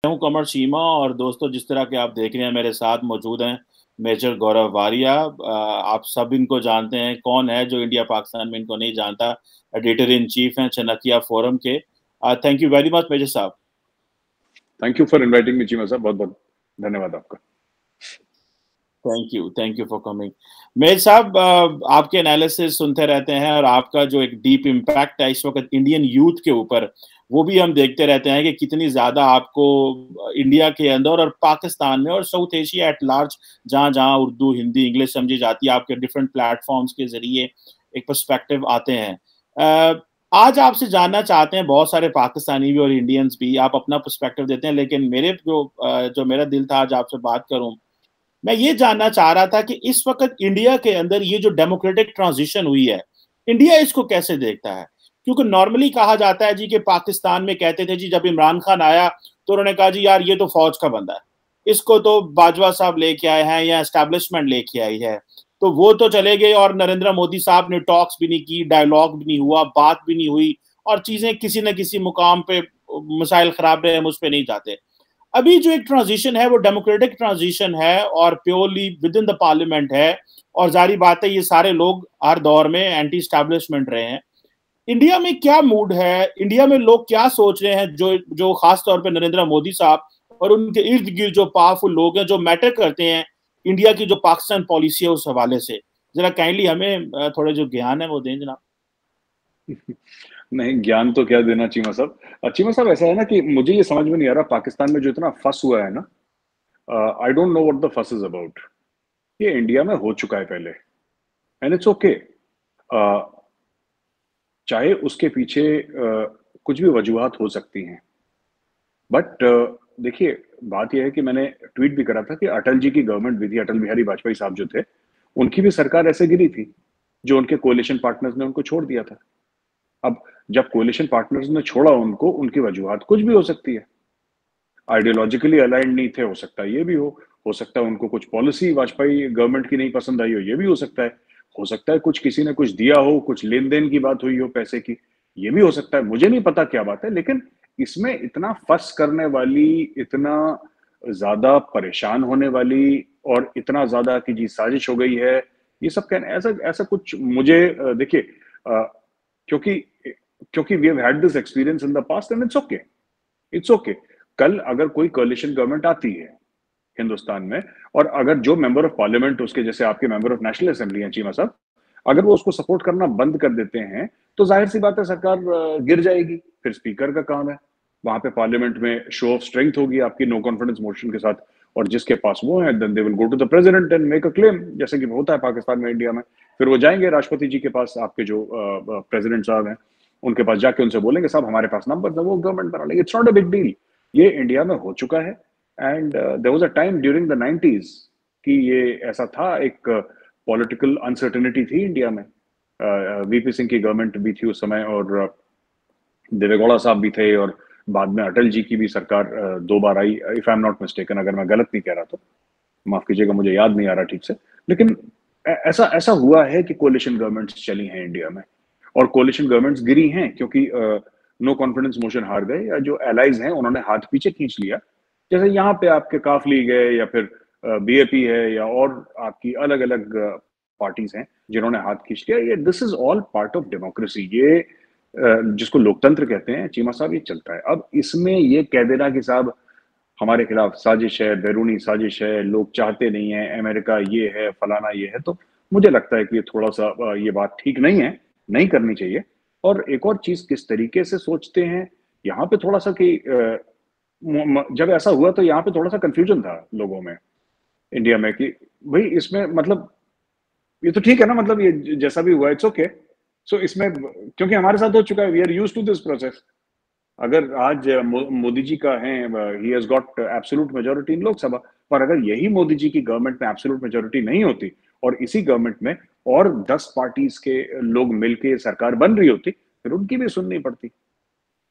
हूँ कमर शीमा। और दोस्तों, जिस तरह के आप देख रहे हैं, मेरे साथ मौजूद हैं मेजर गौरव वारिया। आप सब इनको जानते हैं। कौन है जो इंडिया पाकिस्तान में इनको नहीं जानता? एडिटर इन चीफ हैं चाणक्य फोरम के। Thank you very much major साहब। Thank you for inviting me Cheema साहब, बहुत बहुत धन्यवाद आपका। Thank you for coming. Major साहब, आपके एनालिसिस सुनते रहते हैं और आपका जो एक डीप इम्पैक्ट है इस वक्त इंडियन यूथ के ऊपर, वो भी हम देखते रहते हैं कि कितनी ज्यादा आपको इंडिया के अंदर और पाकिस्तान में और साउथ एशिया एट लार्ज, जहां जहां उर्दू हिंदी इंग्लिश समझी जाती है, आपके डिफरेंट प्लेटफॉर्म्स के जरिए एक पर्सपेक्टिव आते हैं। आज आपसे जानना चाहते हैं, बहुत सारे पाकिस्तानी भी और इंडियंस भी, आप अपना पर्सपेक्टिव देते हैं, लेकिन मेरे जो मेरा दिल था आज आपसे बात करूं, मैं ये जानना चाह रहा था कि इस वक्त इंडिया के अंदर ये जो डेमोक्रेटिक ट्रांजिशन हुई है, इंडिया इसको कैसे देखता है? क्योंकि नॉर्मली कहा जाता है जी कि पाकिस्तान में कहते थे जी, जब इमरान खान आया तो उन्होंने कहा जी यार ये तो फौज का बंदा है, इसको तो बाजवा साहब लेके आए हैं या एस्टैब्लिशमेंट लेके आई है, तो वो तो चले गए। और नरेंद्र मोदी साहब ने टॉक्स भी नहीं की, डायलॉग भी नहीं हुआ, बात भी नहीं हुई, और चीजें किसी न किसी मुकाम पे मसाइल खराब रहे, हम उस पर नहीं जाते। अभी जो एक ट्रांजिशन है वो डेमोक्रेटिक ट्रांजिशन है और purely with in the parliament है। और जारी बात है, ये सारे लोग हर दौर में एंटी स्टैब्लिशमेंट रहे हैं। इंडिया में क्या मूड है? इंडिया में लोग क्या सोच रहे हैं, जो जो खास तौर पे नरेंद्र मोदी साहब और उनके इर्द गिर्द जो पावरफुल लोग हैं जो मैटर करते हैं इंडिया की जो पाकिस्तान पॉलिसी है उस हवाले से? जरा काइंडली हमें थोड़े जो ज्ञान है वो दें जनाब। नहीं, ज्ञान तो क्या देना चीमा साहब। चीमा साहब, ऐसा है ना कि मुझे ये समझ में नहीं आ रहा पाकिस्तान में जो इतना फस हुआ है ना, I don't know what the फस इज अबाउट। ये इंडिया में हो चुका है पहले, एंड इट्स ओके। चाहे उसके पीछे कुछ भी वजूहात हो सकती हैं, बट देखिए, बात यह है कि मैंने ट्वीट भी करा था कि अटल जी की गवर्नमेंट भी थी, अटल बिहारी वाजपेयी साहब जो थे, उनकी भी सरकार ऐसे गिरी थी, जो उनके कोalition पार्टनर्स ने उनको छोड़ दिया था। अब जब कोalition पार्टनर्स ने छोड़ा उनको, उनकी वजूहात कुछ भी हो सकती है। आइडियोलॉजिकली अलाइंड नहीं थे, हो सकता है ये भी हो सकता है उनको कुछ पॉलिसी वाजपेयी गवर्नमेंट की नहीं पसंद आई हो, ये भी हो सकता है कुछ किसी ने कुछ दिया हो, कुछ लेन देन की बात हुई हो पैसे की, ये भी हो सकता है। मुझे नहीं पता क्या बात है, लेकिन इसमें इतना फस करने वाली, इतना ज्यादा परेशान होने वाली और इतना ज्यादा कि जी साजिश हो गई है, ये सब कहने ऐसा ऐसा कुछ मुझे देखिए, क्योंकि क्योंकि we have had this experience in the past and it's okay. कल अगर कोई कोalition गवर्नमेंट आती है हिंदुस्तान में, और अगर जो मेंबर ऑफ पार्लियामेंट उसके जैसे आपके मेंबर ऑफ नेशनल असेंबली हैं चीमा साहब, अगर वो उसको सपोर्ट करना बंद कर देते हैं, तो जाहिर सी बात है सरकार गिर जाएगी। फिर स्पीकर का काम है, वहां पे पार्लियामेंट में शो ऑफ स्ट्रेंथ होगी आपकी नो कॉन्फिडेंस मोशन के साथ, और जिसके पास वो है then they will go to the president and make a claim, जैसे कि होता है पाकिस्तान में, इंडिया में। फिर वो जाएंगे राष्ट्रपति जी के पास, आपके जो प्रेसिडेंट साहब हैं उनके पास जाके उनसे बोलेंगे साहब हमारे पास नंबर है, वो गवर्नमेंट बना लेंगे। It's not a big deal. ये इंडिया में हो चुका है, and there was a time during the 90s कि ये ऐसा था, एक पॉलिटिकल अनसर्टेनिटी थी इंडिया में। वीपी सिंह की गवर्नमेंट भी थी उस समय, और देवेगौड़ा साहब भी थे, और बाद में अटल जी की भी सरकार दो बार आई, if I am not mistaken, अगर मैं गलत नहीं कह रहा तो माफ कीजिएगा, मुझे याद नहीं आ रहा ठीक से। लेकिन ऐसा ऐसा हुआ है कि कोalition गवर्नमेंट्स चली हैं इंडिया में, और कोalition गवर्नमेंट्स गिरी हैं क्योंकि नो कॉन्फिडेंस मोशन हार गए, या जो एलाइज हैं उन्होंने हाथ पीछे खींच लिया। जैसे यहाँ पे आपके काफ लीग है, या फिर बीएपी है, या और आपकी अलग अलग पार्टीज हैं जिन्होंने हाथ खींच लिया। ये this is all part of democracy. ये जिसको लोकतंत्र कहते हैं चीमा साहब, ये चलता है। अब इसमें ये कह देना कि साहब हमारे खिलाफ साजिश है, बैरूनी साजिश है, लोग चाहते नहीं है, अमेरिका ये है, फलाना ये है, तो मुझे लगता है कि ये थोड़ा सा ये बात ठीक नहीं है, नहीं करनी चाहिए। और एक और चीज, किस तरीके से सोचते हैं यहाँ पे थोड़ा सा कि जब ऐसा हुआ तो यहाँ पे थोड़ा सा कंफ्यूजन था लोगों में इंडिया में कि भाई इसमें मतलब ये तो ठीक है ना, मतलब ये जैसा भी हुआ इट्स ओके। सो इसमें क्योंकि हमारे साथ हो चुका है, we are used to this process. अगर आज मोदी जी का है, he has got absolute majority in Lok Sabha, पर अगर यही मोदी जी की गवर्नमेंट में एब्सोल्यूट मेजोरिटी नहीं होती और इसी गवर्नमेंट में और 10 पार्टीज के लोग मिलके सरकार बन रही होती, फिर उनकी भी सुननी पड़ती,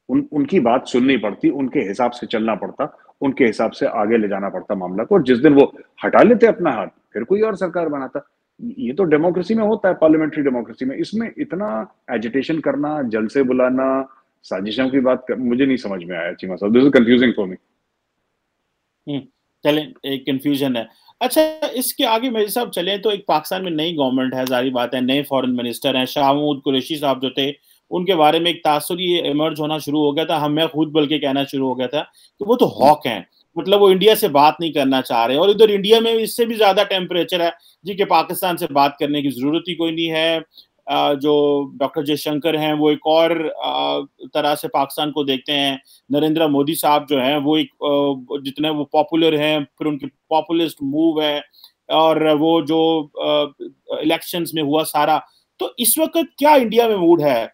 उनकी बात सुननी पड़ती, उनके हिसाब से चलना पड़ता, उनके हिसाब से आगे ले जाना पड़ता मामला को। और जिस दिन वो हटा लेते अपना हाथ, फिर कोई और सरकार बनाता। ये तो डेमोक्रेसी में होता है, पार्लियामेंट्री डेमोक्रेसी में। इसमें इतना एजिटेशन करना, जल से बुलाना, साजिशों की बात कर, मुझे नहीं समझ में आया चीमा साहब। This is confusing for me. चलें, एक कंफ्यूजन है। अच्छा, इसके आगे मेरे साहब चलें तो एक पाकिस्तान में नई गवर्नमेंट है, ज़ाहिर बात है, नए फॉरेन मिनिस्टर हैं। शाह महमूद कुरैशी साहब जो थे, उनके बारे में एक तासुर ये इमर्ज होना शुरू हो गया था, मैं खुद बल्कि कहना शुरू हो गया था कि वो तो हॉक हैं, मतलब वो इंडिया से बात नहीं करना चाह रहे, और इधर इंडिया में इससे भी ज़्यादा टेम्परेचर है जी कि पाकिस्तान से बात करने की ज़रूरत ही कोई नहीं है। जो डॉक्टर जयशंकर हैं वो एक और तरह से पाकिस्तान को देखते हैं। नरेंद्र मोदी साहब जो हैं वो एक जितने वो पॉपुलर हैं, फिर उनकी पॉपुलिस्ट मूव है, और वो जो इलेक्शंस में हुआ सारा, तो इस वक्त क्या इंडिया में मूड है?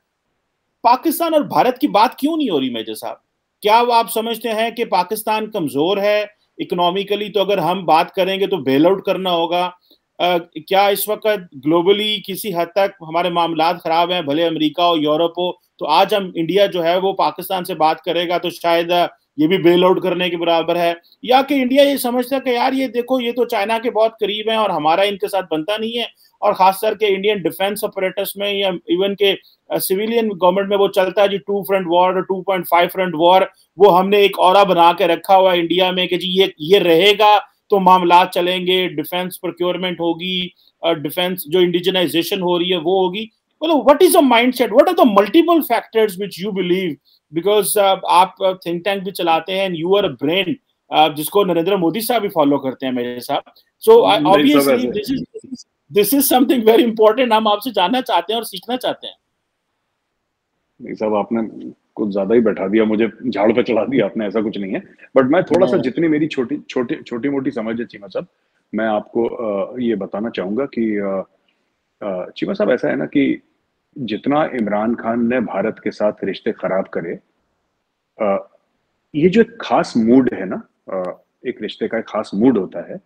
पाकिस्तान और भारत की बात क्यों नहीं हो रही मेजर साहब? क्या आप समझते हैं कि पाकिस्तान कमजोर है इकोनॉमिकली, तो अगर हम बात करेंगे तो बेल आउट करना होगा? क्या इस वक्त ग्लोबली किसी हद तक हमारे मामलात खराब हैं, भले अमेरिका हो, यूरोप हो, तो आज हम इंडिया जो है वो पाकिस्तान से बात करेगा तो शायद ये भी बेल आउट करने के बराबर है? या कि इंडिया ये समझता है कि यार ये देखो, ये तो चाइना के बहुत करीब हैं और हमारा इनके साथ बनता नहीं है, और खासकर के इंडियन डिफेंस ऑपरेटर्स में या इवन के सिविलियन गवर्नमेंट में वो चलता है जी 2 फ्रंट वॉर, 2.5 फ्रंट वॉर, वो हमने एक औरा बना के रखा हुआ है इंडिया में कि जी ये रहेगा तो मामला चलेंगे, डिफेंस प्रोक्योरमेंट होगी, डिफेंस जो इंडिजनाइजेशन हो रही है वो होगी। मतलब what is the mindset, what are the multiple factors which you believe, because आप थिंक टैंक भी चलाते हैं, यू आर अ ब्रेन जिसको नरेंद्र मोदी साहब भी फॉलो करते हैं मेरे साथ, so obviously this is something very important, हम आपसे जानना चाहते हैं और सीखना चाहते हैं। नहीं साहब, आपने कुछ ज्यादा ही बैठा दिया मुझे, झाड़ पे चढ़ा दिया आपने, ऐसा कुछ नहीं है। बट मैं थोड़ा सा, जितनी मेरी छोटी मोटी समझ है चीमा साहब, मैं आपको ये बताना चाहूंगा कि चीमा साहब ऐसा है ना कि जितना इमरान खान ने भारत के साथ रिश्ते खराब करे, ये जो एक खास मूड है ना, एक रिश्ते का एक खास मूड होता है,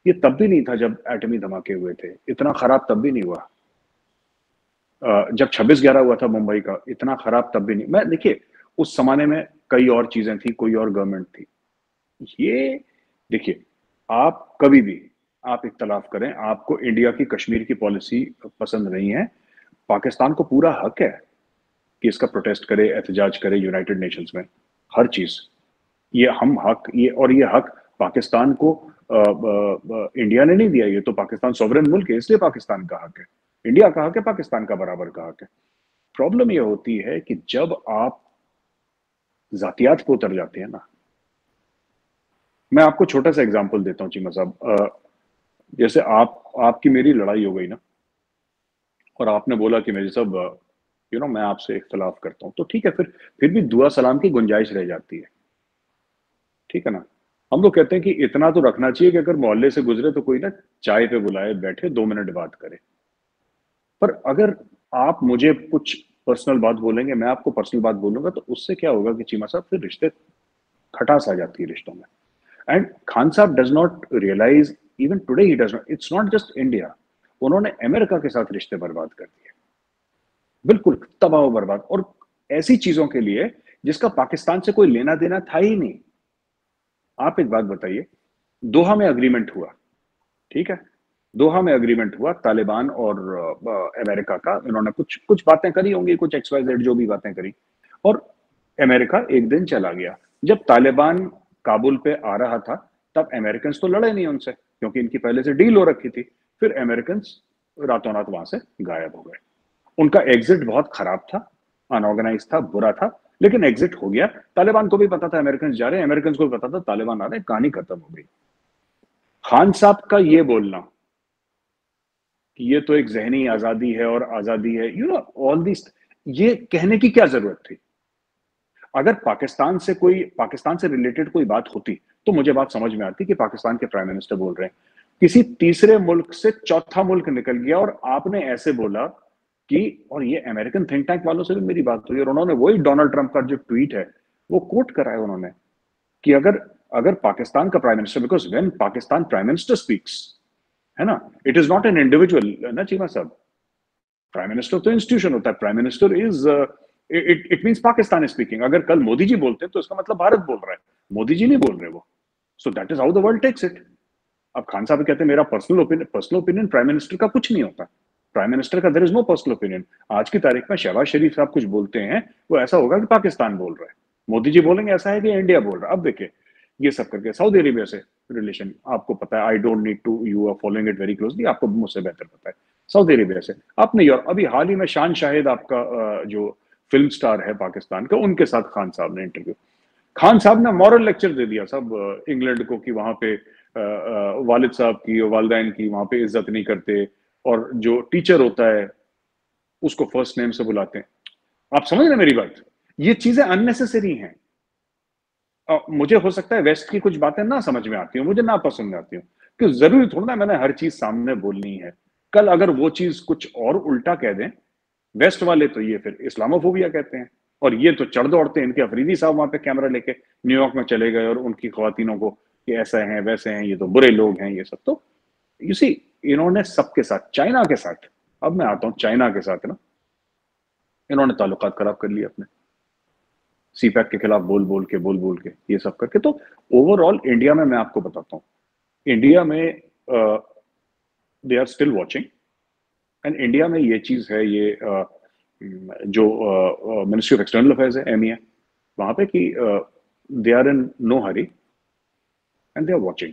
ये तब भी नहीं था जब एटमी धमाके हुए थे, इतना खराब तब भी नहीं हुआ। जब 26/11 हुआ था मुंबई का, इतना खराब तब भी नहीं। मैं देखिए, उस जमाने में कई और चीजें थी, कोई और गवर्नमेंट थी। ये देखिए, आप कभी भी आप इख्तलाफ करें, आपको इंडिया की कश्मीर की पॉलिसी पसंद नहीं है, पाकिस्तान को पूरा हक है कि इसका प्रोटेस्ट करे, एहतजाज करे यूनाइटेड नेशंस में, हर चीज। ये हम हक, ये हक पाकिस्तान को इंडिया ने नहीं दिया, ये तो पाकिस्तान सॉवरेन मुल्क है, इसलिए पाकिस्तान का हक है। इंडिया का हक है, पाकिस्तान का बराबर का हक है। प्रॉब्लम ये होती है कि जब आप जातियात पे उतर जाते हैं ना, मैं आपको छोटा सा एग्जांपल देता हूँ चीमा साहब। जैसे आपकी मेरी लड़ाई हो गई ना, और आपने बोला कि मेरी साहब मैं आपसे इख्तलाफ करता हूँ, तो ठीक है, फिर भी दुआ सलाम की गुंजाइश रह जाती है, ठीक है ना। हम लोग कहते हैं कि इतना तो रखना चाहिए कि अगर मोहल्ले से गुजरे तो कोई ना चाय पे बुलाए, बैठे 2 मिनट बात करे। पर अगर आप मुझे कुछ पर्सनल बात बोलेंगे, मैं आपको पर्सनल बात बोलूंगा, तो उससे क्या होगा कि चीमा साहब फिर रिश्ते, खटास आ जाती है रिश्तों में। And Khan sahab does not realise, even today he does not, it's not just India, उन्होंने अमेरिका के साथ रिश्ते बर्बाद कर दिए, बिल्कुल तबाह बर्बाद, और ऐसी चीजों के लिए जिसका पाकिस्तान से कोई लेना देना था ही नहीं। आप एक बात बताइए, दोहा में अग्रीमेंट हुआ, ठीक है, दोहा में अग्रीमेंट हुआ, तालिबान और अमेरिका का, इन्होंने कुछ कुछ बातें करी होंगी, कुछ XYZ जो भी बातें करी, और अमेरिका एक दिन चला गया। जब तालिबान काबुल पे आ रहा था, तब अमेरिकन तो लड़े नहीं उनसे, क्योंकि इनकी पहले से डील हो रखी थी। फिर अमेरिकन रातों रात वहां से गायब हो गए। उनका एग्जिट बहुत खराब था, अनऑर्गेनाइज था, बुरा था, लेकिन एग्जिट हो गया। तालिबान को भी पता था अमेरिकन जा रहे हैं, अमेरिकन को भी पता था तालिबान आ रहे हैं, कहानी खत्म हो गई। खान साहब का ये बोलना कि ये तो एक जहनी आजादी है और आजादी है, ऑल दिस, ये कहने की क्या जरूरत थी? अगर पाकिस्तान से रिलेटेड कोई बात होती तो मुझे बात समझ में आती कि पाकिस्तान के प्राइम मिनिस्टर बोल रहे हैं, किसी तीसरे मुल्क से चौथा मुल्क निकल गया और आपने ऐसे बोला कि, और ये अमेरिकन थिंक टैंक वालों से भी मेरी बात हुई और उन्होंने वही डोनाल्ड ट्रंप का जो ट्वीट है वो कोट करा है उन्होंने, कि अगर पाकिस्तान का prime minister, because when Pakistan prime minister speaks, है ना, it is not an individual ना चीमा साहब, प्राइम मिनिस्टर तो इंस्टीट्यूशन होता है, prime minister is, it means Pakistan is speaking. अगर कल मोदी जी बोलते हैं तो इसका मतलब भारत बोल रहा है, मोदी जी नहीं बोल रहे वो। So that is how the world takes it. अब खान साहब कहते हैं मेरा पर्सनल ओपिनियन प्राइम मिनिस्टर का कुछ नहीं होता, प्राइम मिनिस्टर का there is no personal opinion. आज की तारीख में शहबाज शरीफ साहब कुछ बोलते हैं वो ऐसा होगा कि पाकिस्तान बोल रहा है, मोदी जी बोलेंगे ऐसा है कि इंडिया बोल रहा है। अब देखिए, ये सब करके। सऊदी अरेबिया से रिलेशन आपको पता है, I don't need to, you are following it very closely, आपको मुझसे बेहतर पता है। सऊदी अरेबिया से आपने अभी हाल ही में शान शाहिद आपका जो फिल्म स्टार है पाकिस्तान का, उनके साथ खान साहब ने इंटरव्यू, खान साहब ने मॉरल लेक्चर दे दिया सब इंग्लैंड को कि वहां पे वालिद साहब की और वालदैन की वहां पे इज्जत नहीं करते, और जो टीचर होता है उसको फर्स्ट नेम से बुलाते हैं। आप समझ रहे मेरी बात? ये चीजें अननेसेसरी हैं। मुझे हो सकता है वेस्ट की कुछ बातें ना समझ में आती हो, मुझे ना पसंद आती हो, कि जरूरी थोड़ा ना मैंने हर चीज सामने बोलनी है। कल अगर वो चीज कुछ और उल्टा कह दें वेस्ट वाले, तो ये फिर इस्लामोफोबिया कहते हैं, और ये तो चढ़ दौड़ते हैं। इनके अफरीदी साहब वहां पे कैमरा लेके न्यूयॉर्क में चले गए और उनकी खवातीनों को कि ऐसे हैं वैसे हैं, ये तो बुरे लोग हैं, ये सब। तो यू सी, इन्होंने सबके साथ, चाइना के साथ, अब मैं आता हूं चाइना के साथ ना, इन्होंने ताल्लुकात खराब कर लिए अपने, सीपैक के खिलाफ बोल बोल के ये सब करके। तो ओवरऑल इंडिया में मैं आपको बताता हूँ, इंडिया में they are still watching, and India में ये चीज है, ये जो मिनिस्ट्री ऑफ एक्सटर्नल अफेयर्स है, MEA, वहां पे कि they are in no hurry and they are watching,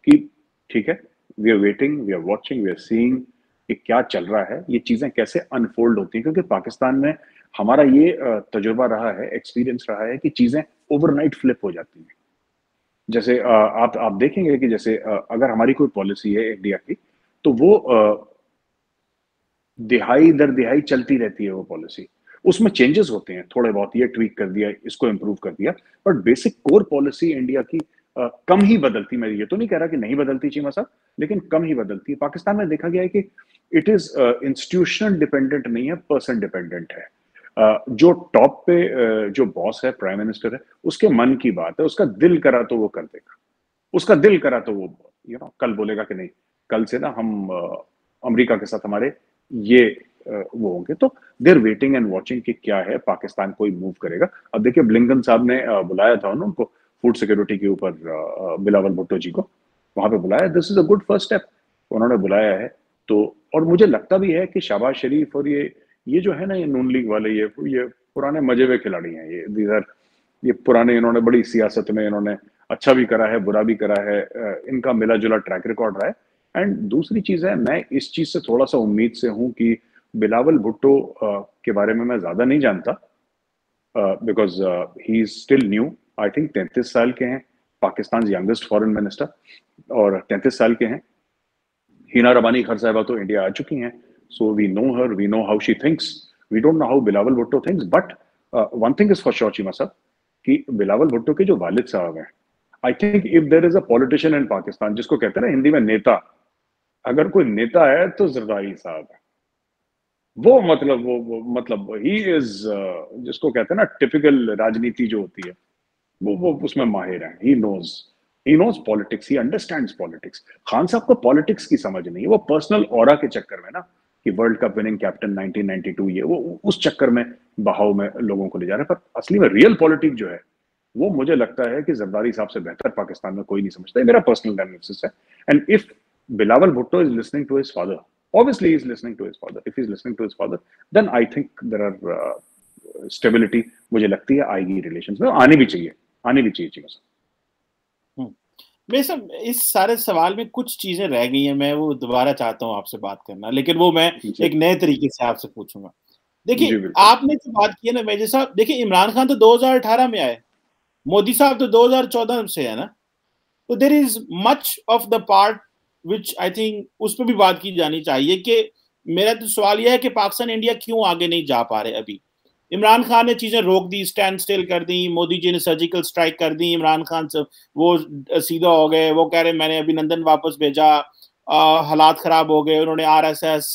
कि ठीक है, we are waiting, we are watching, we are seeing कि क्या चल रहा है, ये चीजें कैसे अनफोल्ड होती हैं। क्योंकि पाकिस्तान में हमारा ये तजुर्बा रहा है, एक्सपीरियंस रहा है कि चीजें ओवरनाइट फ्लिप हो जाती हैं। जैसे आप देखेंगे कि जैसे अगर हमारी कोई पॉलिसी है इंडिया की, तो वो दिहाई दर दिहाई चलती रहती है वो पॉलिसी। उसमें चेंजेस होते हैं थोड़े बहुत, ये ट्वीक कर दिया, इसको इंप्रूव कर दिया, but basic core policy India की कम ही बदलती। मैं ये तो नहीं कह रहा कि नहीं बदलती चीमा साहब, लेकिन कम ही बदलती है। पाकिस्तान में देखा गया है कि इट इज इंस्टीट्यूशनल डिपेंडेंट नहीं है, पर्सन डिपेंडेंट है। जो टॉप पे जो बॉस है, प्राइम मिनिस्टर है, उसके मन की बात है, उसका दिल करा तो वो कर देगा, उसका दिल करा तो वो कल बोलेगा कि नहीं, कल से ना हम अमेरिका के साथ हमारे ये वो होंगे। तो देर वेटिंग एंड वॉचिंग कि क्या है, पाकिस्तान कोई मूव करेगा। अब देखिए ब्लिंकन साहब ने बुलाया था उनको फूड सिक्योरिटी के ऊपर, बिलावल भुट्टो जी को वहां पे बुलाया। This is a good first step, उन्होंने बुलाया है तो। और मुझे लगता भी है कि शाहबाज शरीफ और ये जो है ना, ये नून लीग वाले, ये पुराने मजे हुए खिलाड़ी हैं, ये दीजर, ये पुराने, इन्होंने बड़ी सियासत में इन्होंने अच्छा भी करा है, बुरा भी करा है, इनका मिला जुला ट्रैक रिकॉर्ड रहा है। एंड दूसरी चीज है, मैं इस चीज से थोड़ा सा उम्मीद से हूं कि बिलावल भुट्टो के बारे में मैं ज्यादा नहीं जानता, because he is still new. I think 33 साल के हैं, पाकिस्तान यंगेस्ट फॉरेन मिनिस्टर, और 33 साल के हैं। हिना रबानी खर साहिबा तो इंडिया आ चुकी हैं, so we know her, we know how she thinks, we don't know how Bilawal Bhutto thinks. But one thing is for sure Cheema sahab, कि बिलावल भुट्टो के जो वालिद साहब हैं, I think if there is a politician in Pakistan, जिसको कहते हैं ना हिंदी में नेता, अगर कोई नेता है तो जरदारी साहब है। वो मतलब वो मतलब ही इज, जिसको कहते हैं ना टिपिकल राजनीति जो होती है, वो उसमें माहिर है। He knows politics, he understands politics. Khan sahab को पॉलिटिक्स की समझ नहीं है, वो पर्सनल ऑरा के चक्कर में ना, कि वर्ल्ड कप विनिंग कैप्टन 1992, ये वो उस चक्कर में बहाव में लोगों को ले जा रहे हैं। पर असली में रियल पॉलिटिक्स जो है, वो मुझे लगता है कि जरदारी साहब से बेहतर पाकिस्तान में कोई नहीं समझता है, मेरा पर्सनल एनालिसिस है। And if Bilawal Bhutto is listening to his father, obviously he is listening to his father, if he is listening to his father, then I think there are stability, मुझे लगती है आएगी रिलेशंस में, आनी भी चाहिए चीज़। मैं सब इस सारे सवाल में कुछ चीजें रह गई हैं, मैं वो दोबारा चाहता हूँ आपसे बात करना, लेकिन वो मैं एक नए तरीके से आपसे पूछूंगा। देखिए आपने जो बात की है ना मेजर साहब, देखिए इमरान खान तो 2018 में आए, मोदी साहब तो 2014 से है ना, तो there is much of the part which I think उस पर भी बात की जानी चाहिए। कि मेरा तो सवाल यह है कि पाकिस्तान इंडिया क्यों आगे नहीं जा पा रहे अभी। इमरान खान ने चीजें रोक दी, स्टैंड स्टिल कर दी, मोदी जी ने सर्जिकल स्ट्राइक कर दी, इमरान खान से वो सीधा हो गए, वो कह रहे मैंने अभिनंदन वापस भेजा, हालात खराब हो गए, उन्होंने RSS,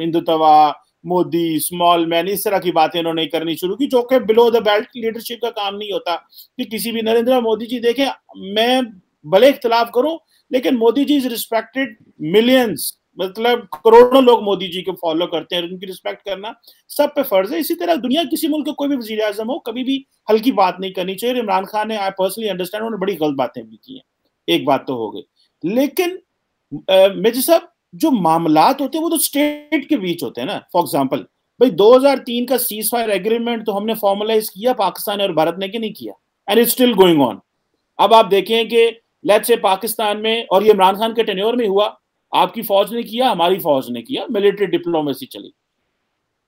Hindutva, Modi, small man, इस तरह की बातें उन्होंने करनी शुरू की, जो कि बिलो द बेल्ट लीडरशिप का काम नहीं होता। कि किसी भी नरेंद्र मोदी जी देखें, मैं भले इख्तलाफ करूं, लेकिन Modi ji is respected millions, मतलब करोड़ों लोग मोदी जी को फॉलो करते हैं, उनकी रिस्पेक्ट करना सब पे फर्ज है। इसी तरह दुनिया किसी मुल्क का कोई भी वजीर आजम हो, कभी भी हल्की बात नहीं करनी चाहिए। इमरान खान ने, आई पर्सनली अंडरस्टैंड, उन्होंने बड़ी गलत बातें भी की हैं, एक बात तो हो गई। लेकिन मेजर साहब, जो मामलात होते हैं वो तो स्टेट के बीच होते हैं ना। फॉर एग्जांपल, भाई 2003 का सीज फायर एग्रीमेंट तो हमने फॉर्मलाइज किया पाकिस्तान और भारत ने, कि नहीं किया, and it's still going on. अब आप देखें कि लेट्स से पाकिस्तान में, और ये इमरान खान के टेन्योर में हुआ, आपकी फौज ने किया, हमारी फौज ने किया, मिलिट्री डिप्लोमेसी चली।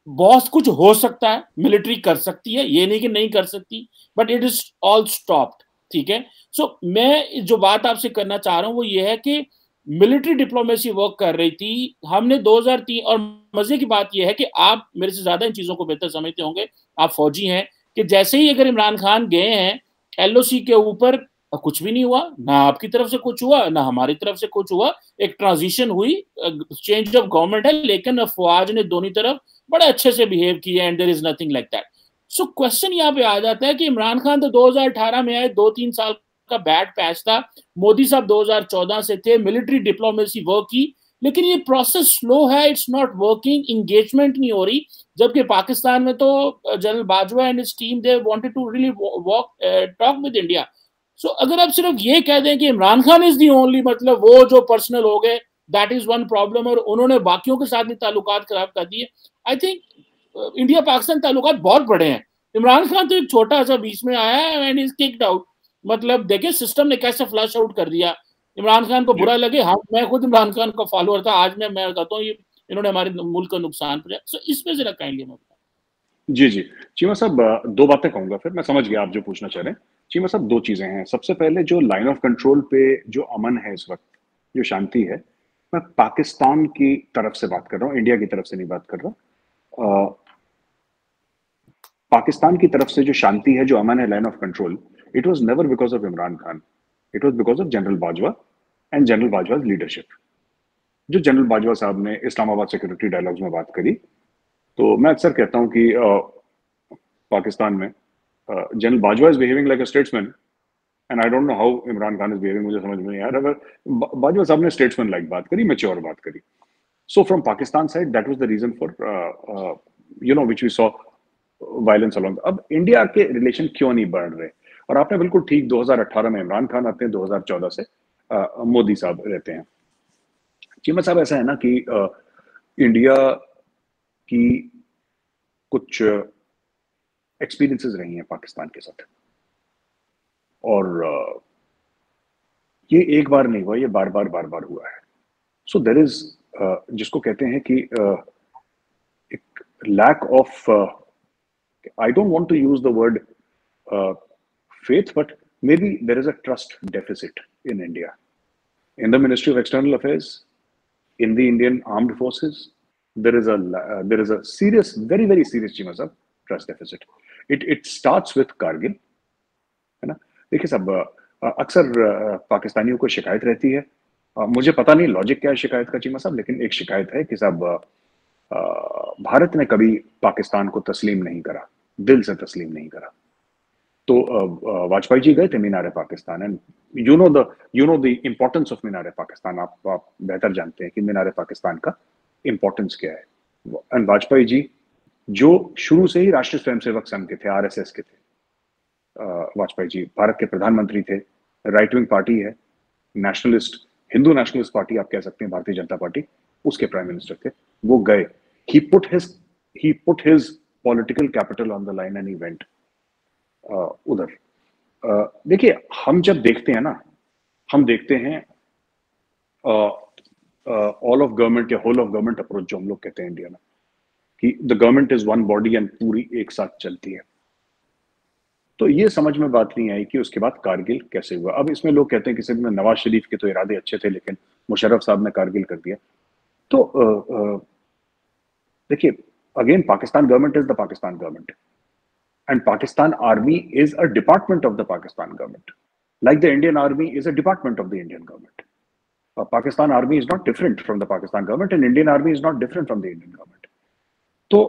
बहुत कुछ हो सकता है, मिलिट्री कर सकती है, ये नहीं कि नहीं कर सकती, but it is all stopped. ठीक है, सो मैं जो बात आपसे करना चाह रहा हूं वो ये है कि मिलिट्री डिप्लोमेसी वर्क कर रही थी, हमने 2003, और मजे की बात यह है कि आप मेरे से ज्यादा इन चीजों को बेहतर समझते होंगे, आप फौजी हैं, कि जैसे ही अगर इमरान खान गए हैं एलओसी के ऊपर, कुछ भी नहीं हुआ, ना आपकी तरफ से कुछ हुआ ना हमारी तरफ से कुछ हुआ, एक ट्रांजिशन हुई, चेंज ऑफ गवर्नमेंट है, लेकिन फौज ने दोनों तरफ बड़े अच्छे से बिहेव किया, and there is nothing like that. So question यहाँ पे आ जाता है कि इमरान खान तो 2018 में आए, 2-3 साल का बैड पैच था, मोदी साहब 2014 से थे, मिलिट्री डिप्लोमेसी वर्क की, लेकिन ये प्रोसेस स्लो है, इट्स नॉट वर्किंग, इंगेजमेंट नहीं हो रही। जबकि पाकिस्तान में तो general Bajwa and his team they wanted to really walk talk with India. So अगर आप सिर्फ ये कह दें कि Imran Khan is the only, मतलब वो जो पर्सनल हो गए, दैट इज वन प्रॉब्लम, और उन्होंने बाकियों के साथ भी ताल्लुकात खराब कर दिए। आई थिंक इंडिया पाकिस्तान ताल्लुकात बहुत बड़े हैं, इमरान खान तो एक छोटा सा बीच में आया है एंड इज किक्ड आउट। मतलब देखिए सिस्टम ने कैसे फ्लश आउट कर दिया। इमरान खान को बुरा लगे, हाँ मैं खुद इमरान खान का फॉलोअर था, आज मैं कहता हूँ ये इन्होंने हमारे मुल्क को नुकसान पहुंचाया। सो इसमें जरा काइंडली मैं बताऊं। जी जी। चीमा साहब, दो बातें कहूंगा, फिर मैं समझ गया आप जो पूछना चाह रहे हैं। चीमा साहब, दो चीजें हैं। सबसे पहले जो लाइन ऑफ कंट्रोल पे जो अमन है इस वक्त, जो शांति है, मैं पाकिस्तान की तरफ से बात कर रहा हूँ, इंडिया की तरफ से नहीं बात कर रहा। पाकिस्तान की तरफ से जो शांति है, जो अमन है, line of control, it was never because of Imran Khan, it was because of general Bajwa and general Bajwa leadership. जो जनरल बाजवा साहब ने इस्लामाबाद सिक्योरिटी डायलॉग्स में बात करी, तो मैं अक्सर कहता हूं कि पाकिस्तान में general Bajwa is behaving like a statesman, and I don't know how Imran Khan is behaving, मुझे समझ में नहीं आ रहा। बाजवा साहब ने स्टेट्समैन लाइक बात करी, मैच्योर बात करी। So from Pakistan side that was the reason for which we saw violence along. अब इंडिया के रिलेशन क्यों नहीं बढ़ रहे? और आपने बिल्कुल ठीक, 2018 में इमरान खान आते हैं, 2014 से मोदी साहब रहते हैं। चीमा साहब, ऐसा है ना कि इंडिया की कुछ एक्सपीरियंसेस रही हैं पाकिस्तान के साथ, और ये एक बार नहीं हुआ, ये बार बार हुआ है। सो देयर इज, जिसको कहते हैं कि एक lack of, I don't want to use the word faith, but maybe there is a trust deficit in India, in the Ministry of External Affairs, in the Indian Armed Forces. There is a serious, very serious Cheema साहब, trust deficit. It starts with Kargil, है ना? देखिए साहब, अक्सर पाकिस्तानियों को शिकायत रहती है, मुझे पता नहीं लॉजिक क्या है शिकायत का चीमा साहब, लेकिन एक शिकायत है कि साहब भारत ने कभी पाकिस्तान को तस्लीम नहीं करा, दिल से तस्लीम नहीं करा। तो वाजपेयी जी गए थे Minar Pakistan, and you know the importance of Minar Pakistan. आप बेहतर जानते हैं कि मीनार पाकिस्तान का इम्पोर्टेंस क्या है। एंड वाजपेयी जी जो शुरू से ही राष्ट्रीय स्वयंसेवक संघ के थे, आरएसएस के थे, वाजपेयी जी भारत के प्रधानमंत्री थे, राइट विंग पार्टी है, नेशनलिस्ट, हिंदू नेशनलिस्ट पार्टी आप कह सकते हैं, भारतीय जनता पार्टी, उसके प्राइम मिनिस्टर थे। वो गए, he put his political capital on the line and he went उधर। देखिए, हम जब देखते हैं ना, हम देखते हैं ऑल ऑफ गवर्नमेंट या होल ऑफ गवर्नमेंट अप्रोच जो हम लोग कहते हैं इंडिया में, कि the government is one body and पूरी एक साथ चलती है। तो ये समझ में बात नहीं आई कि उसके बाद कारगिल कैसे हुआ। अब इसमें लोग कहते हैं कि सिर्फ नवाज शरीफ के तो इरादे अच्छे थे, लेकिन मुशर्रफ साहब ने कारगिल कर दिया। तो देखिए, again Pakistan government is the Pakistan government, and Pakistan Army is a department of the Pakistan government, like the Indian Army is a department of the Indian government. Pakistan Army is not different from the Pakistan government, and Indian Army is not different from the Indian government. तो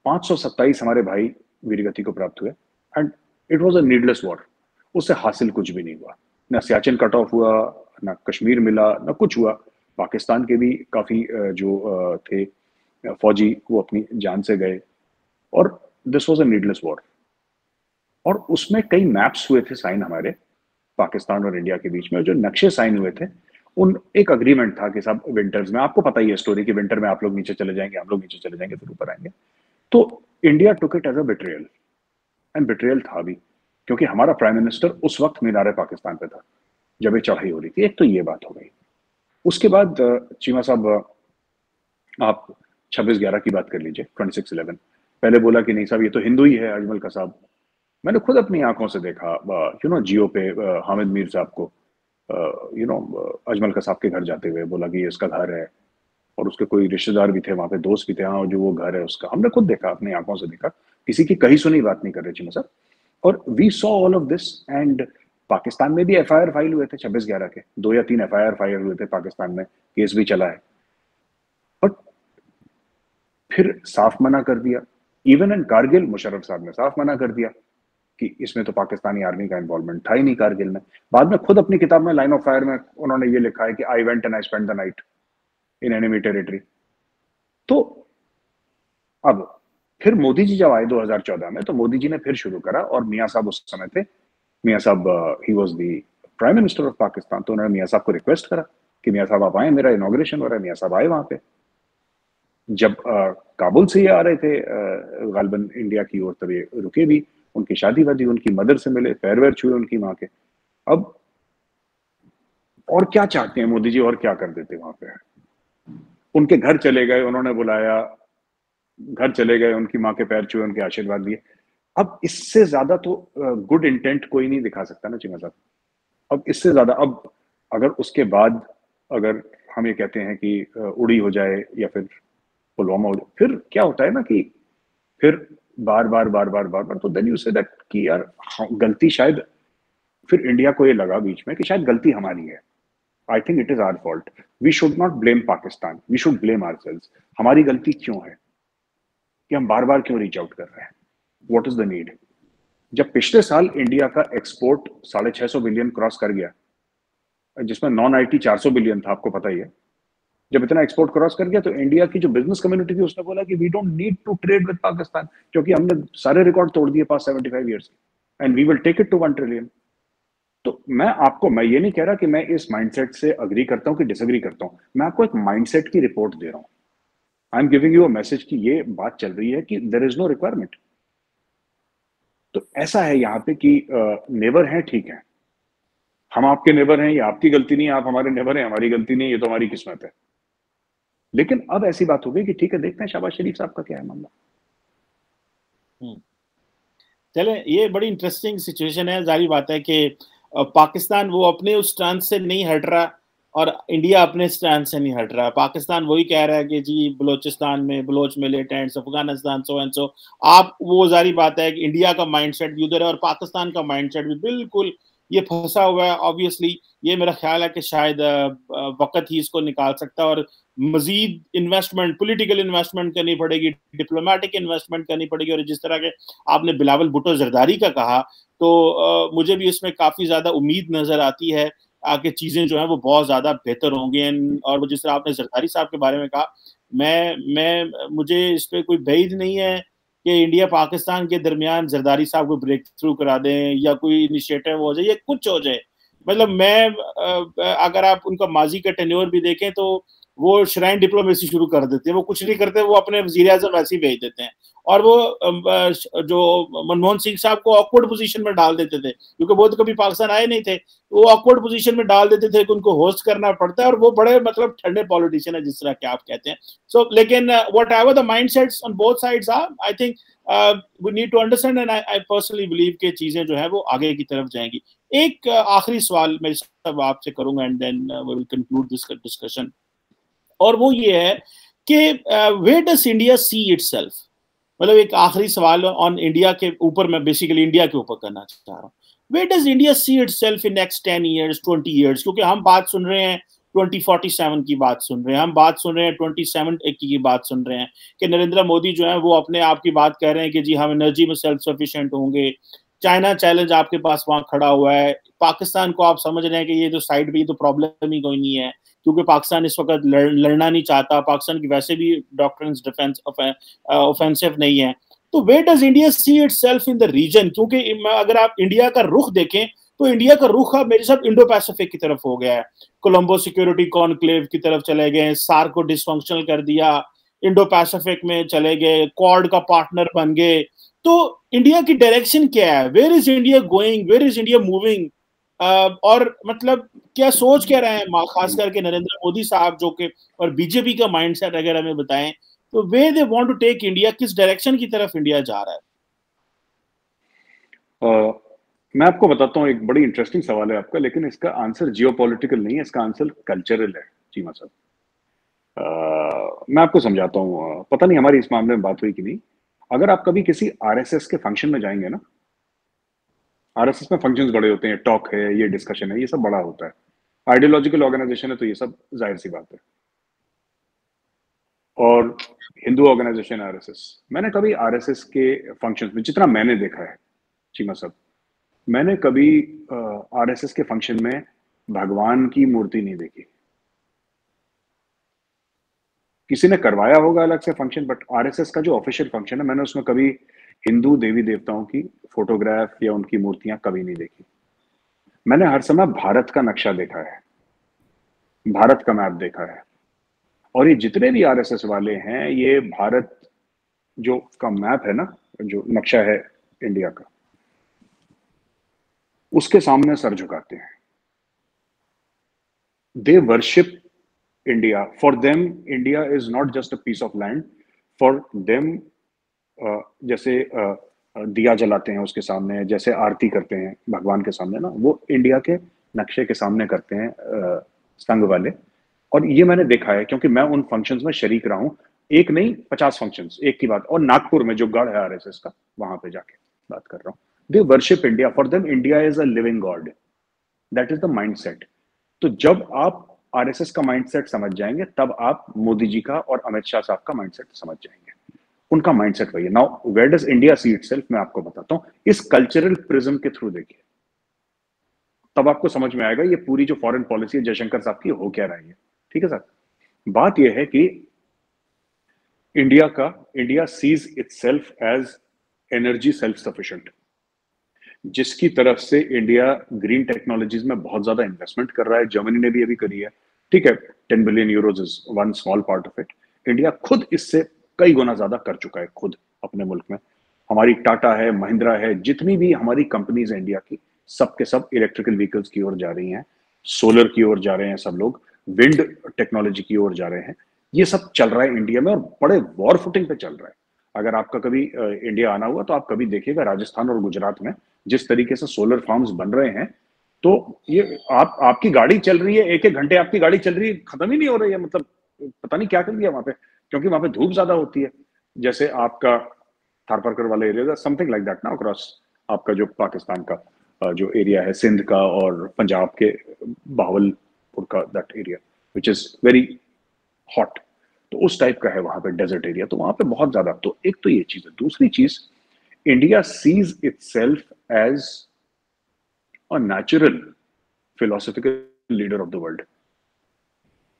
527 हमारे भाई वीरगति को प्राप्त हुए, and it was a needless war. उससे हासिल कुछ भी नहीं हुआ, ना सियाचिन कट ऑफ हुआ, ना कश्मीर मिला, ना कुछ हुआ। पाकिस्तान के भी काफी जो थे फौजी, वो अपनी जान से गए, और this was a needless war. और उसमें कई मैप्स हुए थे साइन हमारे पाकिस्तान और इंडिया के बीच में, जो नक्शे साइन हुए थे, उन एक अग्रीमेंट था कि साहब विंटर्स में, आपको पता ही है स्टोरी कि विंटर में आप लोग नीचे चले जाएंगे, हम लोग नीचे चले जाएंगे, फिर ऊपर आएंगे। तो India took it as a betrayal, and betrayal था भी। क्योंकि हमारा प्राइम मिनिस्टर उस वक्त मीनार पाकिस्तान पे था जब ये चढ़ाई हो रही थी। एक तो ये बात हो गई। उसके बाद चीमा साहब आप 26/11 की बात कर लीजिए, 26/11। पहले बोला कि नहीं साहब ये तो हिंदू ही है अजमल कसाब। मैंने खुद अपनी आंखों से देखा जियो पे हामिद मीर साहब को अजमल कसाब के घर जाते हुए, बोला कि ये उसका घर है, और उसके कोई रिश्तेदार भी थे वहां पे, दोस्त भी थे, हाँ जो वो घर है उसका। हमने खुद देखा, अपनी आंखों से देखा, किसी की कही सुनी बात नहीं कर रहे चीमा साहब। और we saw all of this. And Pakistan में भी एफआईआर फाइल हुए थे 26/11 के, 2 या 3 एफआईआर फाइल हुए थे पाकिस्तान में, केस भी चला है। बट फिर साफ मना कर दिया। इवन इन कारगिल मुशर्रफ साहब ने साफ मना कर दिया कि इसमें तो पाकिस्तानी आर्मी का इन्वॉल्वमेंट था ही नहीं कारगिल में। बाद में खुद अपनी किताब में लाइन ऑफ फायर में उन्होंने ये लिखा है कि I went and I spend the night in enemy territory. तो अब फिर मोदी जी जब आए 2014 में, तो मोदी जी ने फिर शुरू करा, और मियाँ साहब उस समय थे, मियाँ साहब he was the prime minister of Pakistan. तो उन्होंने मियाँ साहब को रिक्वेस्ट करा कि मियाँ साहब आप आए, मेरा इनॉग्रेशन हो रहा है। मियाँ साहब आए वहां पे। जब काबुल से ये आ रहे थे गालिबन इंडिया की ओर, तब ये रुके भी, उनकी शादी वादी, उनकी मदर से मिले, पैर वैर छुए उनकी माँ के। अब और क्या चाहते हैं मोदी जी, और क्या कर देते वहां पे? उनके घर चले गए, उन्होंने बुलाया, घर चले गए, उनकी माँ के पैर छुए, उनके आशीर्वाद दिए। अब इससे ज्यादा तो गुड इंटेंट कोई नहीं दिखा सकता ना चीमा साहब। अब इससे ज्यादा, अब अगर उसके बाद अगर हम ये कहते हैं कि उड़ी हो जाए या फिर पुलवामा हो जाए, फिर क्या होता है ना कि फिर बार बार बार बार बार बार, तो देन यू से दैट कि यार गलती शायद, फिर इंडिया को ये लगा बीच में कि शायद गलती हमारी है। I think it is our fault. We should not blame Pakistan, we should blame ourselves. हमारी गलती क्यों है कि हम बार बार क्यों रीच आउट कर रहे हैं? What is the need? जब पिछले साल इंडिया का एक्सपोर्ट 650 बिलियन क्रॉस कर गया, जिसमें नॉन आईटी 400 बिलियन था, आपको पता ही है। जब इतना एक्सपोर्ट क्रॉस कर गया, तो इंडिया की जो बिजनेस कम्युनिटी थी उसने बोला कि we don't need to trade with Pakistan, क्योंकि हमने सारे रिकॉर्ड तोड़ दिए पास्ट 75 ईयर्स के, and we will take it to 1 trillion. तो मैं ये नहीं कह रहा कि मैं इस माइंडसेट से अग्री करता हूं कि डिसएग्री करता हूं। मैं आपको एक माइंडसेट की रिपोर्ट दे रहा हूं। I am giving you a message कि ये बात चल रही है कि देयर इज नो रिक्वायरमेंट। तो ऐसा है यहाँ पे कि नेबर है, ठीक है, हम आपके नेबर हैं, ये आपकी गलती नहीं है, आप हमारे नेबर हैं, हमारी गलती नहीं, ये तो हमारी किस्मत है। लेकिन अब ऐसी बात हो गई कि ठीक है, देखते हैं शहबाज शरीफ साहब का क्या है मामला। चले, ये बड़ी इंटरेस्टिंग सिचुएशन है। जारी बात है कि पाकिस्तान वो अपने उस स्टैंड से नहीं हट रहा और इंडिया अपने स्टैंड से नहीं हट रहा। पाकिस्तान वही कह रहा है कि जी बलोचिस्तान में Baloch militants, Afghanistan so and so. आप वो जारी बात है कि इंडिया का माइंडसेट भी उधर है और पाकिस्तान का माइंडसेट भी बिल्कुल ये फंसा हुआ है। ऑब्वियसली ये मेरा ख्याल है कि शायद वक्त ही इसको निकाल सकता है और मजीद इन्वेस्टमेंट, पॉलिटिकल इन्वेस्टमेंट करनी पड़ेगी, डिप्लोमेटिक इन्वेस्टमेंट करनी पड़ेगी। और जिस तरह के आपने बिलावल भुट्टो जरदारी का कहा, तो मुझे भी इसमें काफी ज्यादा उम्मीद नजर आती है आगे चीजें जो है वो बहुत ज्यादा बेहतर होंगी। और जिस तरह आपने जरदारी साहब के बारे में कहा, मुझे इस पर कोई बैद नहीं है कि इंडिया पाकिस्तान के दरमियान जरदारी साहब को ब्रेक थ्रू करा दें या कोई इनिशिएटिव हो जाए या कुछ हो जाए। मतलब अगर आप उनका माजी का टेन्योर भी देखें तो वो श्राइन डिप्लोमेसी शुरू कर देते हैं, वो कुछ नहीं करते, वो अपने वजीर आज़म वैसे ही भेज देते हैं। और वो जो मनमोहन सिंह साहब को ऑकवर्ड पोजीशन में डाल देते थे, क्योंकि वो तो कभी पाकिस्तान आए नहीं थे, वो ऑकवर्ड पोजीशन में डाल देते थे कि उनको होस्ट करना पड़ता है। और वो बड़े मतलब ठंडे पॉलिटिशियन है, जिस तरह के आप कहते हैं। सो लेकिन whatever the mindsets on both sides are, I think we need to understand and I personally believe कि चीजें जो है वो आगे की तरफ जाएंगी। एक आखिरी सवाल मैं सब आपसे करूंगा and then we will conclude this discussion, और वो ये है कि where does India see itself. मतलब एक आखिरी सवाल ऑन इंडिया के ऊपर, मैं बेसिकली इंडिया के ऊपर करना चाह रहा हूँ। Where does India see itself in next 10 years 20 years? क्योंकि हम बात सुन रहे हैं 2047 की बात सुन रहे हैं, हम बात सुन रहे हैं 27 की बात सुन रहे हैं कि नरेंद्र मोदी जो है वो अपने आप की बात कह रहे हैं कि जी हम एनर्जी में सेल्फ सफिशिएंट होंगे। चाइना चैलेंज आपके पास वहां खड़ा हुआ है। पाकिस्तान को आप समझ रहे हैं कि ये जो साइड पे ये तो प्रॉब्लम ही कोई नहीं है, क्योंकि पाकिस्तान इस वक्त लड़ना नहीं चाहता, पाकिस्तान की वैसे भी डॉक्ट्रिन्स डिफेंस ऑफेंसिव नहीं है। तो where does India see itself in the region? क्योंकि अगर आप इंडिया का रुख देखें तो इंडिया का रुख अब मेरे साथ इंडो पैसिफिक की तरफ हो गया है। कोलंबो सिक्योरिटी कॉन्क्लेव की तरफ चले गए, सार्क को डिसफंक्शनल कर दिया, इंडो पैसिफिक में चले गए, क्वाड का पार्टनर बन गए, तो इंडिया की डायरेक्शन क्या है, where is India going, where is India moving, और मतलब क्या सोच क्या रहे हैं खास करके नरेंद्र मोदी साहब जो के, और बीजेपी का माइंडसेट अगर हमें बताएं तो way they want to take India, किस डायरेक्शन की तरफ इंडिया जा रहा है? मैं आपको बताता हूँ, एक बड़ी इंटरेस्टिंग सवाल है आपका, लेकिन इसका आंसर जियोपॉलिटिकल नहीं है, इसका आंसर कल्चरल है चीमा साहब। मैं आपको समझाता हूँ, पता नहीं हमारी इस मामले में बात हुई कि नहीं। अगर आप कभी किसी आरएसएस के फंक्शन में जाएंगे ना, आरएसएस में फंक्शंस बड़े होते हैं, टॉक है, ये डिस्कशन है, ये सब बड़ा होता है। आइडियोलॉजिकल ऑर्गेनाइजेशन है तो ये सब जाहिर सी बात है। और हिंदू ऑर्गेनाइजेशन आरएसएस, मैंने कभी आरएसएस के फंक्शंस में, जितना मैंने देखा है चीमा साहब, मैंने कभी आरएसएस के फंक्शन में भगवान की मूर्ति नहीं देखी। किसी ने करवाया होगा अलग से फंक्शन, बट आरएसएस का जो ऑफिशियल फंक्शन है, मैंने उसमें कभी हिंदू देवी देवताओं की फोटोग्राफ या उनकी मूर्तियां कभी नहीं देखी। मैंने हर समय भारत का नक्शा देखा है, भारत का मैप देखा है। और ये जितने भी आरएसएस वाले हैं, ये भारत जो का मैप है ना, जो नक्शा है इंडिया का, उसके सामने सर झुकाते हैं। They worship India. For them India is not just a piece of land. For them जैसे दिया जलाते हैं उसके सामने, जैसे आरती करते हैं भगवान के सामने ना, वो इंडिया के नक्शे के सामने करते हैं संघ वाले। और ये मैंने देखा है क्योंकि मैं उन फंक्शंस में शरीक रहा हूं, एक नहीं 50 फंक्शंस एक की बात। और नागपुर में जो गढ़ है आरएसएस का, वहां पे जाके बात कर रहा हूँ। दे worship India. For them India is a living God. That is the mindset. तो जब आप आरएसएस का माइंडसेट समझ जाएंगे, तब आप मोदी जी का और अमित शाह साहब का माइंडसेट समझ जाएंगे। उनका माइंडसेट वही है। Now where does India see itself, मैं आपको बताता हूं। इस कल्चरल प्रिज्म के थ्रू देखिए, तब आपको समझ में आएगा ये पूरी जो फॉरेन पॉलिसी है जयशंकर साहब की, हो क्या रही है। ठीक है सर। बात यह है कि India sees itself as energy self sufficient, जिसकी तरफ से इंडिया ग्रीन टेक्नोलॉजीज में बहुत ज्यादा इन्वेस्टमेंट कर रहा है। जर्मनी ने भी अभी करी है। ठीक है, 10 billion euros is one small part of it. India खुद इससे कई गुना ज्यादा कर चुका है खुद अपने मुल्क में। हमारी टाटा है, महिंद्रा है, जितनी भी हमारी कंपनीज है इंडिया की, सब के सब इलेक्ट्रिकल व्हीकल्स की ओर जा रही हैं, सोलर की ओर जा रहे हैं सब लोग, विंड टेक्नोलॉजी की ओर जा रहे हैं। ये सब चल रहा है इंडिया में और बड़े वॉर फुटिंग पे चल रहा है। अगर आपका कभी इंडिया आना हुआ तो आप कभी देखिएगा राजस्थान और गुजरात में जिस तरीके से सोलर फार्म्स बन रहे हैं, तो ये आपकी गाड़ी चल रही है, एक एक घंटे आपकी गाड़ी चल रही है, खत्म ही नहीं हो रही है। मतलब पता नहीं क्या कर दिया वहां पे, क्योंकि वहां पे धूप ज्यादा होती है। जैसे आपका थारपारकर वाला एरिया, समथिंग लाइक दैट ना, अक्रॉस आपका जो पाकिस्तान का जो एरिया है, सिंध का और पंजाब के बहावलपुर का, that area which is very hot. तो उस टाइप का है वहां पे डेजर्ट एरिया, तो वहां पे बहुत ज्यादा। तो एक तो ये चीज है। दूसरी चीज, India sees itself as a natural philosophical leader of the world.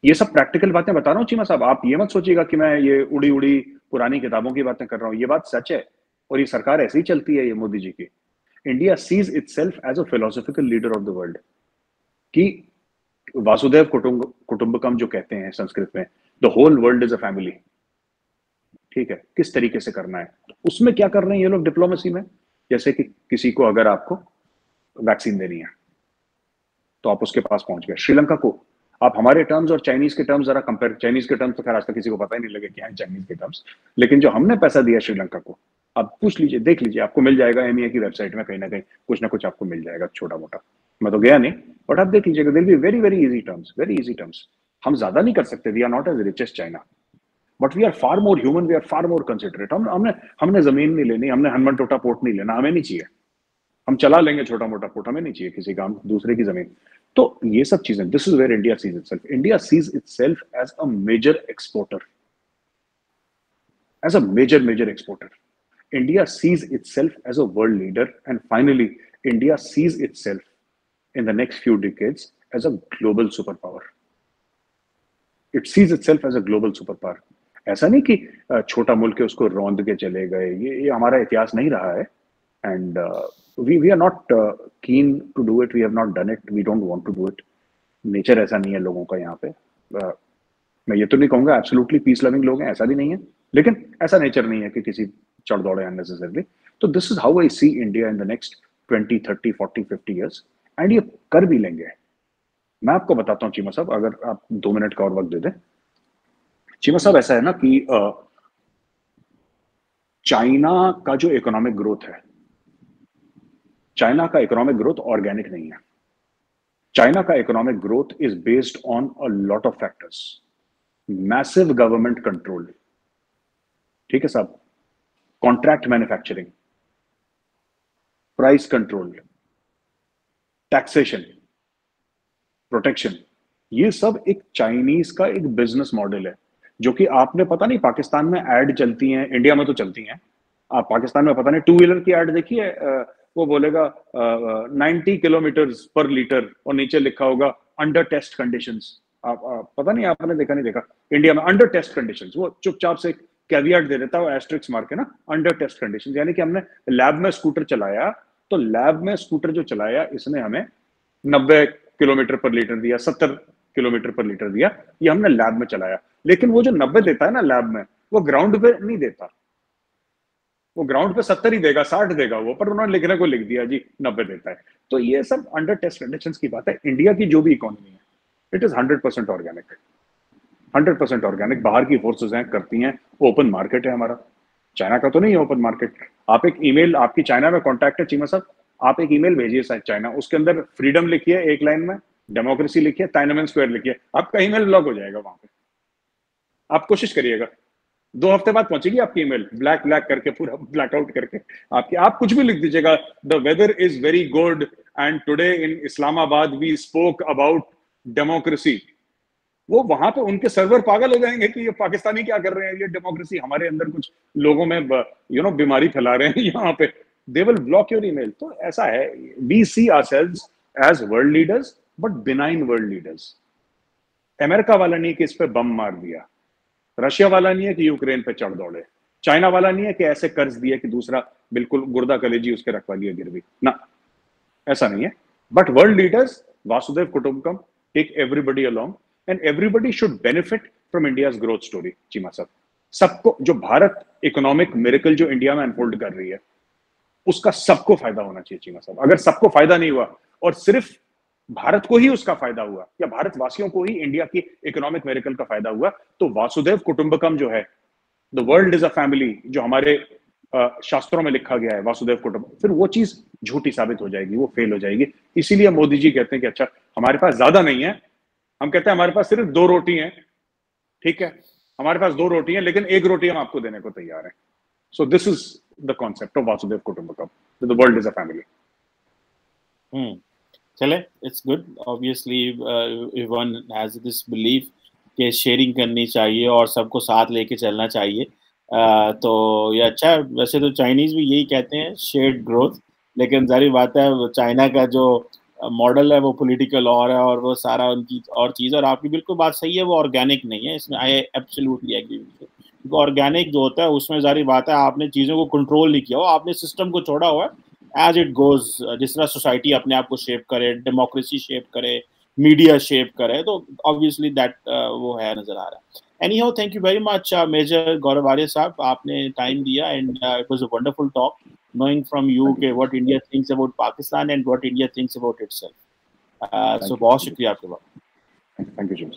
ये सब प्रैक्टिकल बातें बता रहा हूँ चीमा साहब, आप ये मत सोचिएगा कि मैं ये उड़ी उड़ी पुरानी किताबों की बातें कर रहा हूँ। ये बात सच है और ये सरकार ऐसे ही चलती है, ये मोदी जी की। India sees itself as a philosophical leader of the world, कि वासुदेव कुटुंबकम जो कहते हैं संस्कृत में, the whole world is a family. ठीक है, किस तरीके से करना है, तो उसमें क्या कर रहे हैं ये लोग डिप्लोमेसी में। जैसे कि किसी को अगर आपको वैक्सीन देनी है तो आप उसके पास पहुंच गए। श्रीलंका को आप हमारे टर्म्स और चाइनीज के टर्म्स जरा कंपेयर। चाइनीज के टर्म्स तो खैर आज तक किसी को पता ही नहीं लगे क्या है चाइनीज के टर्म्स, लेकिन जो हमने पैसा दिया श्रीलंका को, आप पूछ लीजिए, देख लीजिए, आपको मिल जाएगा एमईए की वेबसाइट में, कहीं ना कहीं कुछ ना कुछ आपको मिल जाएगा छोटा मोटा। मैं तो गया नहीं, बट आप देख लीजिएगा, it'll be very very easy terms, very easy terms. हम ज्यादा नहीं कर सकते, we are not as rich as China, but we are far more human, we are far more considerate. हमने हमने जमीन नहीं लेनी, हमने हनुमान टोटा पोर्ट नहीं लेना, हमें नहीं चाहिए। हम चला लेंगे छोटा मोटा पोर्ट, हमें नहीं चाहिए किसी का, दूसरे की जमीन। तो ये सब चीजें, this is where India sees itself. India sees itself as a major exporter, as a major exporter. India sees itself as a world leader, and finally, India sees itself in the next few decades as a global superpower. It sees itself as a global superpower. ऐसा नहीं कि छोटा मुल्क है उसको रौंद के चले गए, ये हमारा इतिहास नहीं रहा है। And we are not keen to do it, we have not done it, we don't want to do it. Nature ऐसा नहीं है लोगों का यहाँ पे। मैं ये तो नहीं कहूंगा एब्सोल्युटली पीस लविंग लोग हैं, ऐसा भी नहीं है, लेकिन ऐसा नेचर नहीं है कि किसी चढ़ दौड़े अननेसेसरली। तो this is how I see India in the next 20, 30, 40, 50 years, and ये कर भी लेंगे। मैं आपको बताता हूँ चीमा साहब, अगर आप 2 मिनट का और वक्त दे दें। चीमा साहब, ऐसा है ना कि चाइना का जो इकोनॉमिक ग्रोथ है, चाइना का इकोनॉमिक ग्रोथ ऑर्गेनिक नहीं है। चाइना का economic growth is based on a lot of factors. Massive government control, ठीक है साहब, contract manufacturing, price control, taxation, protection, ये सब एक चाइनीज का एक बिजनेस मॉडल है, जो कि आपने पता नहीं पाकिस्तान में ऐड चलती हैं, इंडिया में तो चलती हैं, आप पाकिस्तान में पता नहीं 2 व्हीलर की ऐड देखी है, वो बोलेगा 90 किलोमीटर पर लीटर और नीचे लिखा होगा अंडर टेस्ट कंडीशंस। आप पता नहीं आपने देखा नहीं देखा, इंडिया में अंडर टेस्ट कंडीशंस, वो चुपचाप से कैवियट दे देता है एस्ट्रिक्स मार के ना, अंडर टेस्ट कंडीशंस, यानी कि हमने लैब में स्कूटर चलाया, तो लैब में स्कूटर जो चलाया इसने हमें 90 किलोमीटर पर लीटर दिया, 70 किलोमीटर पर लीटर दिया, ये हमने लैब में चलाया। लेकिन वो जो 90 देता है ना लैब में, वो ग्राउंड पे नहीं देता, वो ग्राउंड पे 70 ही देगा, 60 देगा वो, पर उन्होंने लिखने को लिख दिया जी 90 देता है। तो ये सब अंडर टेस्ट कंडीशंस की बात है। इंडिया की जो भी इकोनॉमी है, इट इज 100% ऑर्गेनिक, 100% ऑर्गेनिक। बाहर की फोर्सेस हैं, करती हैं, ओपन मार्केट है हमारा, चाइना का तो नहीं है ओपन मार्केट। आप एक ईमेल, आपकी चाइना में कॉन्टैक्ट है चीमा साहब, आप एक ईमेल भेजिए चाइना, उसके अंदर फ्रीडम लिखिए एक लाइन में, डेमोक्रेसी लिखिए, टाइनमेन स्क्वायर लिखिए, आपका ईमेल ब्लॉक हो जाएगा वहां पे। आप कोशिश करिएगा, 2 हफ्ते बाद पहुंचेगी आपकी ईमेल, ब्लैक ब्लैक करके, पूरा ब्लैकआउट करके आपकी। आप कुछ भी लिख दीजिएगा, the weather is very good and today in Islamabad we spoke about democracy. वो वहां पे उनके सर्वर पागल हो जाएंगे कि ये पाकिस्तानी क्या कर रहे हैं, ये डेमोक्रेसी, हमारे अंदर कुछ लोगों में बीमारी फैला रहे हैं यहाँ पे, they will block your email. तो ऐसा है, we see ourselves as world leaders but benign world leaders. America वाला नहीं कि इस पे बम मार दिया, रशिया वाला नहीं है कि यूक्रेन पे चढ़ दौड़े, चाइना वाला नहीं है कि ऐसे कर्ज दिया कि दूसरा बिल्कुल गुर्दा कलेजी उसके रखवा लिया गिरवी ना, ऐसा नहीं है। But world leaders, Vasudhaiva Kutumbakam, take everybody along and everybody should benefit from India's growth story. Cheema साहब, सबको, जो भारत इकोनॉमिक मिरेकल जो इंडिया में अनफोल्ड कर रही है, उसका सबको फायदा होना चाहिए चीमा साहब। अगर सबको फायदा नहीं हुआ और सिर्फ भारत को ही उसका फायदा हुआ या भारतवासियों को ही इंडिया की इकोनॉमिक मिरेकल का फायदा हुआ, तो वासुदेव कुटुंबकम जो है, the world is a family, जो हमारे शास्त्रों में लिखा गया है, वासुदेव कुटुंबकम, फिर वो चीज झूठी साबित हो जाएगी, वो फेल हो जाएगी। इसीलिए मोदी जी कहते हैं कि अच्छा हमारे पास ज्यादा नहीं है, हम कहते हैं हमारे पास सिर्फ 2 रोटी हैं, ठीक है, हमारे पास 2 रोटी हैं, लेकिन 1 रोटी हम आपको देने को तैयार हैं। So this is the concept of Vasudhaiva Kutumbakam, the world is a family. चले, it's good. Obviously one has this belief कि शेयरिंग करनी चाहिए और सबको साथ लेके चलना चाहिए, तो ये अच्छा है। वैसे तो चाइनीज भी यही कहते हैं, शेयर्ड ग्रोथ, लेकिन जारी बात है चाइना का जो मॉडल है वो पॉलिटिकल और वो सारा उनकी और चीज़, और आपकी बिल्कुल बात सही है, वो ऑर्गेनिक नहीं है, इसमें I absolutely agree with you. क्योंकि ऑर्गेनिक जो होता है उसमें जारी बात है आपने चीज़ों को कंट्रोल नहीं किया हो, आपने सिस्टम को छोड़ा हुआ है एज इट गोज, जिस तरह सोसाइटी अपने आप को शेप करे, डेमोक्रेसी शेप करे, मीडिया शेप करे, तो ऑब्वियसली दैट वो है, नजर आ रहा है। Anyhow, thank you very much major Gaurav Arya साहब, आपने टाइम दिया and it was a wonderful talk, knowing from you के what India thinks about Pakistan and what India thinks about itself. So बहुत शुक्रिया आपके बात। Thank you.